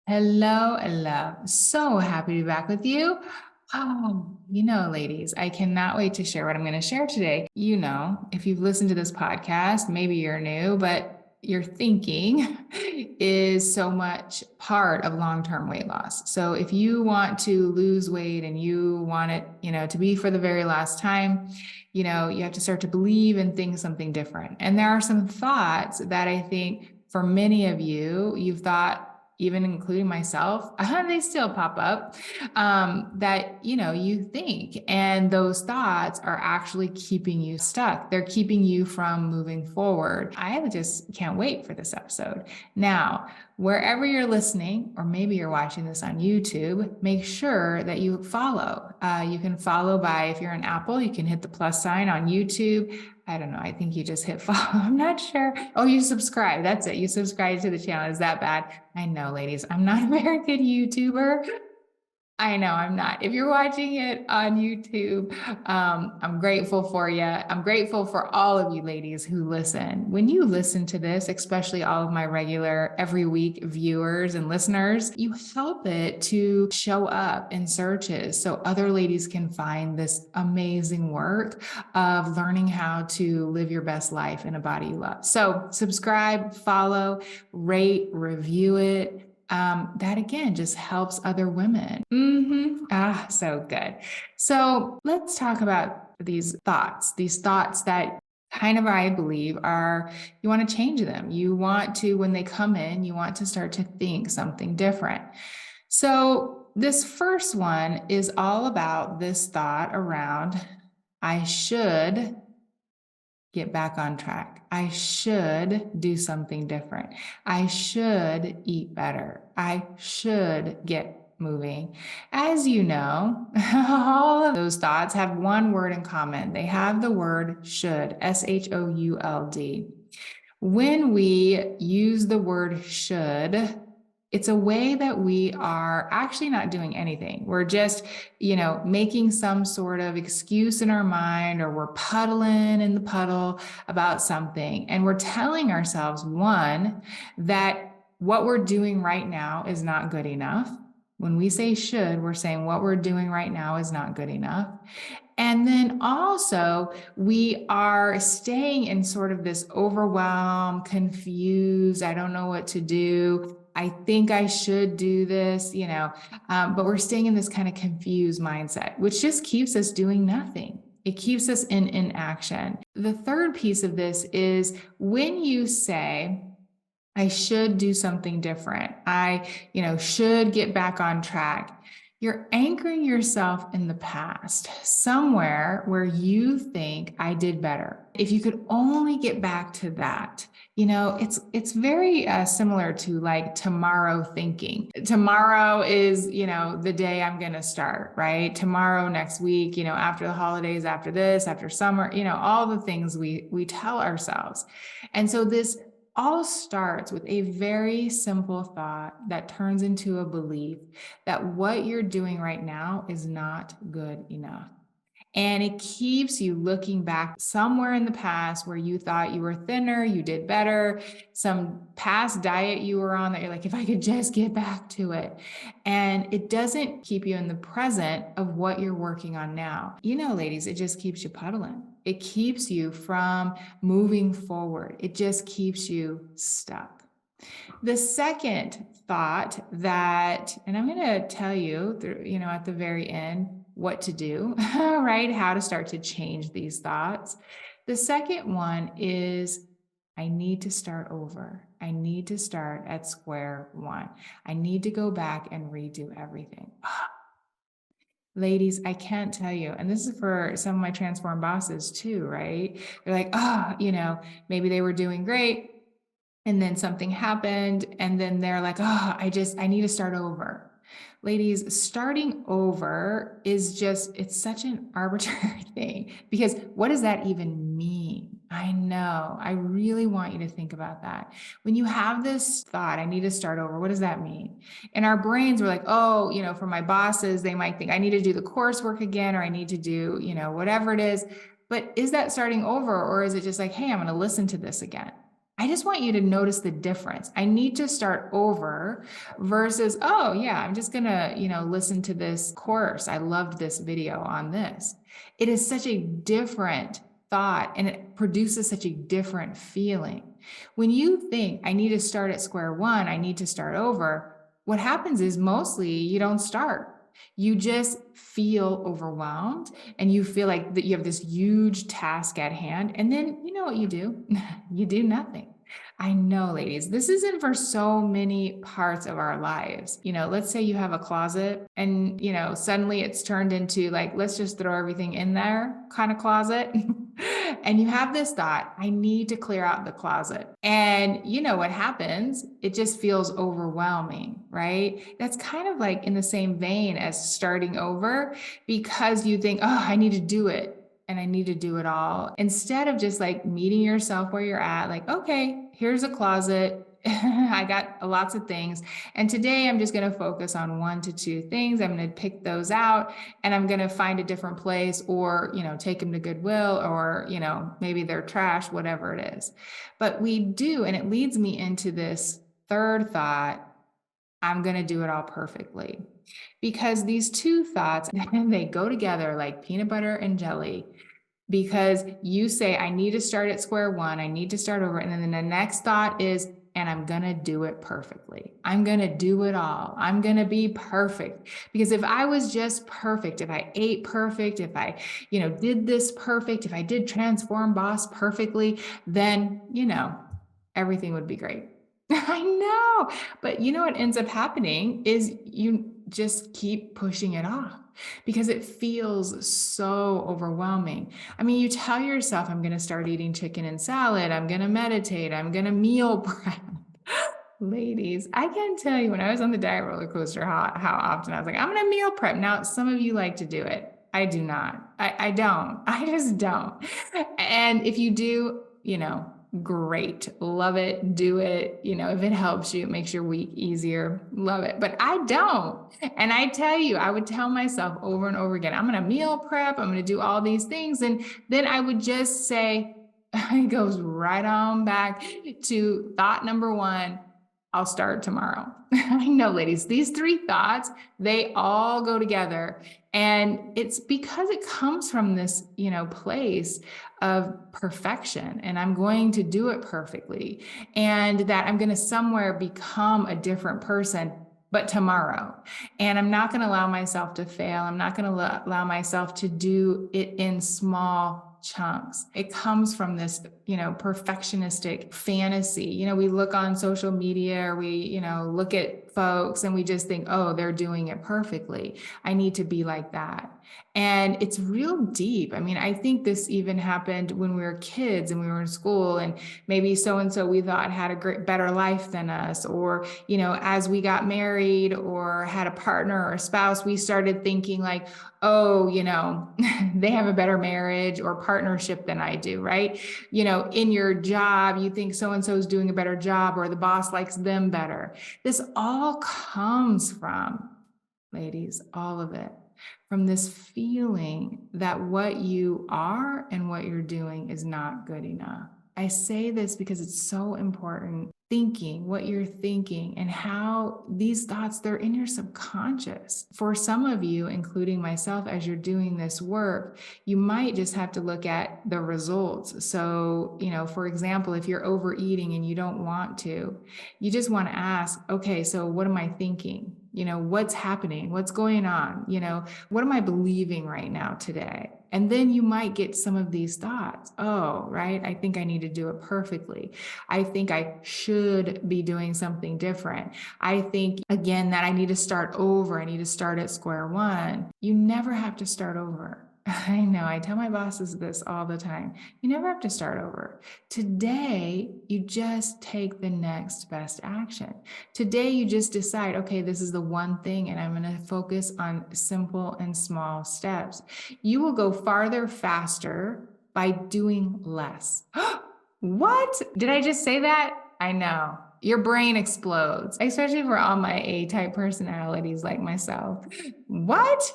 Hello, hello. So happy to be back with you. Ladies, I cannot wait to share what I'm going to share today. If you've listened to this podcast, maybe you're new, but your thinking is so much part of long-term weight loss. So if you want to lose weight and you want it, to be for the very last time, you have to start to believe and think something different. And there are some thoughts that I think for many of you, you've thought, even including myself, they still pop up that you think, and those thoughts are actually keeping you stuck. They're keeping you from moving forward. I just can't wait for this episode. Now, wherever you're listening, or maybe you're watching this on YouTube, make sure that you follow. You can follow by, if you're an Apple, you can hit the plus sign on YouTube. I don't know. I think you just hit follow. I'm not sure. Oh, you subscribe. That's it. You subscribe to the channel. Is that bad? I know, ladies. I'm not a very good YouTuber. I know I'm not. If you're watching it on YouTube, I'm grateful for you. I'm grateful for all of you ladies who listen. When you listen to this, especially all of my regular every week viewers and listeners, you help it to show up in searches so other ladies can find this amazing work of learning how to live your best life in a body you love. So subscribe, follow, rate, review it. That again just helps other women. So good. So let's talk about these thoughts that kind of, I believe, are, you want to change them. You want to, when they come in, you want to start to think something different. So this first one is all about this thought around, I should get back on track. I should do something different. I should eat better. I should get moving. As you know, all of those thoughts have one word in common. They have the word should, SHOULD. When we use the word should, it's a way that we are actually not doing anything. We're just, making some sort of excuse in our mind, or we're puddling in the puddle about something. And we're telling ourselves, one, that what we're doing right now is not good enough. When we say should, we're saying what we're doing right now is not good enough. And then also, we are staying in sort of this overwhelmed, confused, I don't know what to do. I think I should do this, but we're staying in this kind of confused mindset, which just keeps us doing nothing. It keeps us in inaction. The third piece of this is when you say, I should do something different. I, should get back on track. You're anchoring yourself in the past, somewhere where you think I did better. If you could only get back to that, it's very similar to like tomorrow thinking. Tomorrow is, the day I'm going to start, right? Tomorrow, next week, after the holidays, after this, after summer, all the things we tell ourselves. And so this all starts with a very simple thought that turns into a belief that what you're doing right now is not good enough. And it keeps you looking back somewhere in the past where you thought you were thinner, you did better, some past diet you were on that you're like, if I could just get back to it. And it doesn't keep you in the present of what you're working on now. Ladies, it just keeps you puddling. It keeps you from moving forward. It just keeps you stuck. The second thought that, and I'm going to tell you, at the very end, what to do, right? How to start to change these thoughts. The second one is, I need to start over. I need to start at square one. I need to go back and redo everything. Ladies, I can't tell you, and this is for some of my transform bosses too, right? They're like, maybe they were doing great, and then something happened, and then they're like, I need to start over. Ladies, starting over is it's such an arbitrary thing, because what does that even mean? I know. I really want you to think about that. When you have this thought, I need to start over, what does that mean? In our brains, we're like, for my bosses, they might think I need to do the coursework again, or I need to do, whatever it is. But is that starting over, or is it just like, hey, I'm going to listen to this again? I just want you to notice the difference. I need to start over versus, oh, yeah, I'm just going to, listen to this course. I loved this video on this. It is such a different thought and it produces such a different feeling. When you think, I need to start at square one, I need to start over, what happens is mostly you don't start. You just feel overwhelmed and you feel like that you have this huge task at hand. And then you know what you do? You do nothing. I know, ladies, this isn't for so many parts of our lives. Let's say you have a closet and, suddenly it's turned into like, let's just throw everything in there kind of closet. And you have this thought, I need to clear out the closet. And you know what happens? It just feels overwhelming, right? That's kind of like in the same vein as starting over because you think, oh, I need to do it and I need to do it all. Instead of just like meeting yourself where you're at, like, okay, here's a closet. I got lots of things. And today I'm just going to focus on 1 to 2 things. I'm going to pick those out and I'm going to find a different place or, take them to Goodwill or, maybe they're trash, whatever it is. But we do, and it leads me into this third thought. I'm going to do it all perfectly. Because these two thoughts, they go together like peanut butter and jelly. Because you say, I need to start at square one, I need to start over. And then the next thought is, and I'm going to do it perfectly. I'm going to do it all. I'm going to be perfect. Because if I was just perfect, if I ate perfect, if I, did this perfect, if I did Transform Boss perfectly, then, everything would be great. I know. But what ends up happening is you just keep pushing it off because it feels so overwhelming. I mean, you tell yourself, I'm going to start eating chicken and salad. I'm going to meditate. I'm going to meal prep. Ladies, I can't tell you when I was on the diet roller coaster, how often I was like, I'm going to meal prep. Now, some of you like to do it. I do not. I don't. I just don't. And if you do, great. Love it. Do it. If it helps you, it makes your week easier. Love it. But I don't. And I tell you, I would tell myself over and over again, I'm going to meal prep. I'm going to do all these things. And then I would just say, it goes right on back to thought number one. I'll start tomorrow. I know, ladies, these 3 thoughts, they all go together. And it's because it comes from this, place of perfection and I'm going to do it perfectly and that I'm going to somewhere become a different person, but tomorrow. And I'm not going to allow myself to fail. I'm not going to allow myself to do it in small chunks. It comes from this, perfectionistic fantasy. We look on social media or we, look at folks and we just think, oh, they're doing it perfectly. I need to be like that. And it's real deep. I mean, I think this even happened when we were kids and we were in school and maybe so-and-so we thought had a better life than us. Or, as we got married or had a partner or a spouse, we started thinking like, oh, they have a better marriage or partnership than I do, right? In your job, you think so-and-so is doing a better job or the boss likes them better. This all comes from, ladies, all of it, from this feeling that what you are and what you're doing is not good enough. I say this because it's so important. Thinking, what you're thinking, and how these thoughts, they're in your subconscious. For some of you, including myself, as you're doing this work, you might just have to look at the results. So, for example, if you're overeating and you don't want to, you just want to ask, okay, so what am I thinking? What's happening? What's going on? What am I believing right now today? And then you might get some of these thoughts. Oh, right. I think I need to do it perfectly. I think I should be doing something different. I think, again, that I need to start over. I need to start at square one. You never have to start over. I know, I tell my bosses this all the time. You never have to start over. Today, you just take the next best action. Today, you just decide, okay, this is the one thing, and I'm going to focus on simple and small steps. You will go farther faster by doing less. What? Did I just say that? I know. Your brain explodes, especially for all my A-type personalities like myself. What?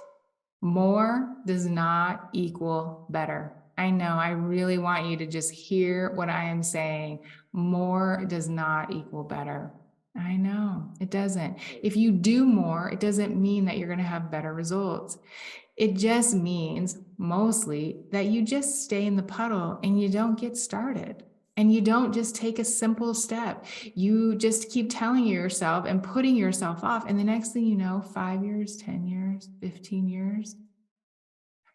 More does not equal better. I know. I really want you to just hear what I am saying. More does not equal better. I know it doesn't. If you do more, it doesn't mean that you're going to have better results. It just means mostly that you just stay in the puddle and you don't get started. And you don't just take a simple step. You just keep telling yourself and putting yourself off. And the next thing you know, 5 years, 10 years, 15 years.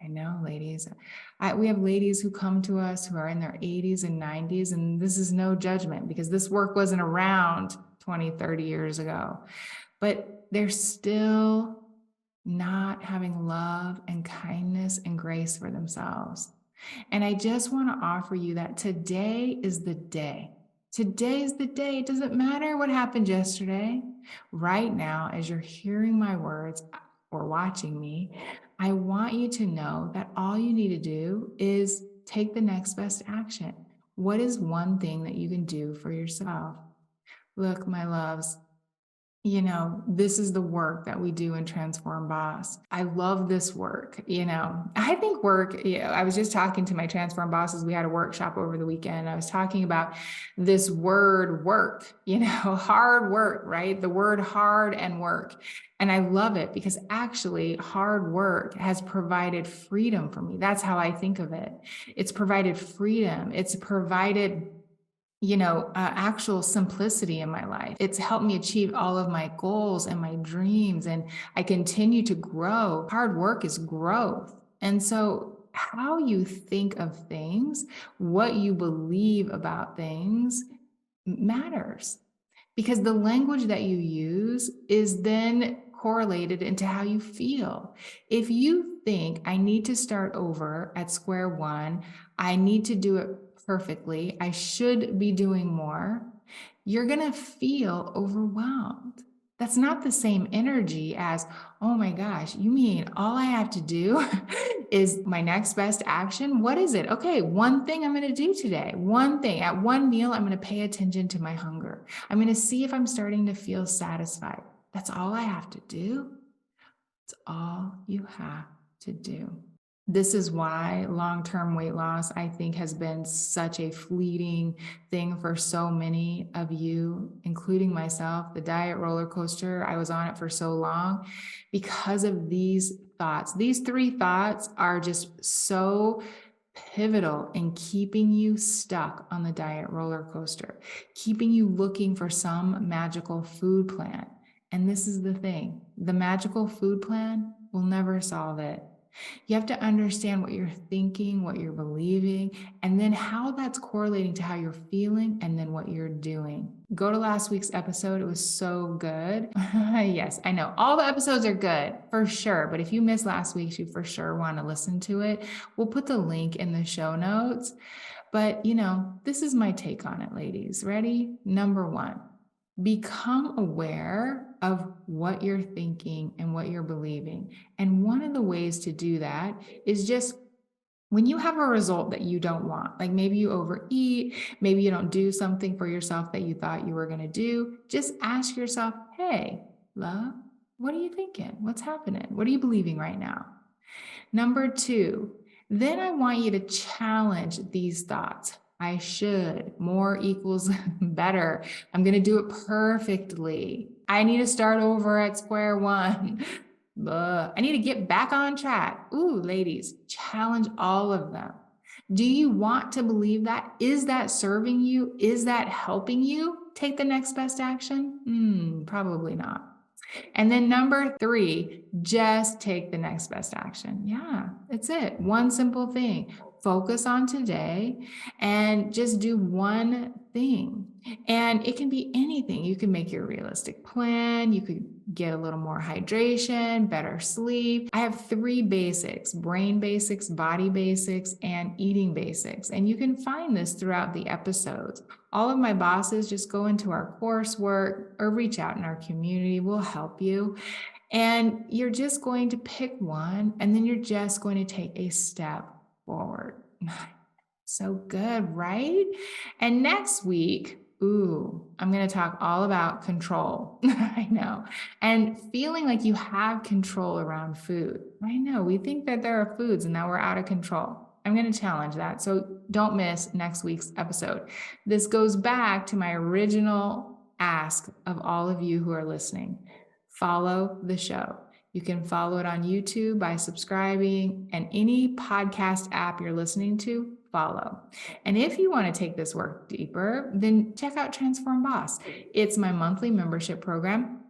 I know, ladies. We have ladies who come to us who are in their 80s and 90s, and this is no judgment because this work wasn't around 20, 30 years ago. But they're still not having love and kindness and grace for themselves. And I just want to offer you that today is the day. Today is the day. It doesn't matter what happened yesterday. Right now, as you're hearing my words or watching me, I want you to know that all you need to do is take the next best action. What is one thing that you can do for yourself? Look, my loves, this is the work that we do in Transform Boss. I love this work. I think work, I was just talking to my Transform Bosses. We had a workshop over the weekend. I was talking about this word work, hard work, right? The word hard and work. And I love it because actually hard work has provided freedom for me. That's how I think of it. It's provided freedom. It's provided actual simplicity in my life. It's helped me achieve all of my goals and my dreams, and I continue to grow. Hard work is growth. And so how you think of things, what you believe about things matters, because the language that you use is then correlated into how you feel. If you think I need to start over at square one, I need to do it perfectly, I should be doing more, you're going to feel overwhelmed. That's not the same energy as, oh my gosh, you mean all I have to do is my next best action? What is it? Okay, one thing I'm going to do today. One thing. At one meal, I'm going to pay attention to my hunger. I'm going to see if I'm starting to feel satisfied. That's all I have to do. It's all you have to do. This is why long-term weight loss, I think, has been such a fleeting thing for so many of you, including myself. The diet roller coaster, I was on it for so long because of these thoughts. These three thoughts are just so pivotal in keeping you stuck on the diet roller coaster, keeping you looking for some magical food plan. And this is the thing, the magical food plan will never solve it. You have to understand what you're thinking, what you're believing, and then how that's correlating to how you're feeling and then what you're doing. Go to last week's episode. It was so good. Yes, I know. All the episodes are good for sure. But if you missed last week's, you for sure want to listen to it. We'll put the link in the show notes. But, this is my take on it, ladies. Ready? Number one. Become aware of what you're thinking and what you're believing. And one of the ways to do that is just when you have a result that you don't want, like maybe you overeat, maybe you don't do something for yourself that you thought you were going to do, just ask yourself, hey, love, what are you thinking? What's happening? What are you believing right now? Number two, then I want you to challenge these thoughts. I should, more equals better. I'm going to do it perfectly. I need to start over at square one. I need to get back on track. Ooh, ladies, challenge all of them. Do you want to believe that? Is that serving you? Is that helping you take the next best action? Probably not. And then number three, just take the next best action. Yeah, it's it. One simple thing. Focus on today and just do one thing. And it can be anything. You can make your realistic plan. You could get a little more hydration, better sleep. I have 3 basics: brain basics, body basics, and eating basics. And you can find this throughout the episodes. All of my bosses, just go into our coursework or reach out in our community. We'll help you. And you're just going to pick one, and then you're just going to take a step forward. So good, right? And next week, I'm going to talk all about control. I know. And feeling like you have control around food. I know. We think that there are foods and that we're out of control. I'm going to challenge that. So don't miss next week's episode. This goes back to my original ask of all of you who are listening. Follow the show. You can follow it on YouTube by subscribing, and any podcast app you're listening to, follow. And if you want to take this work deeper, then check out Transform Boss. It's my monthly membership program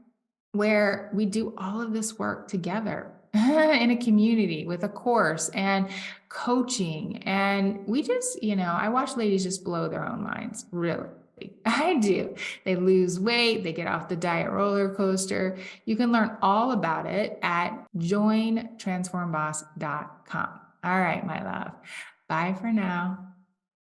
where we do all of this work together in a community with a course and coaching. And we just, I watch ladies just blow their own minds, really. I do. They lose weight, they get off the diet roller coaster. You can learn all about it at jointransformboss.com. All right, my love. Bye for now.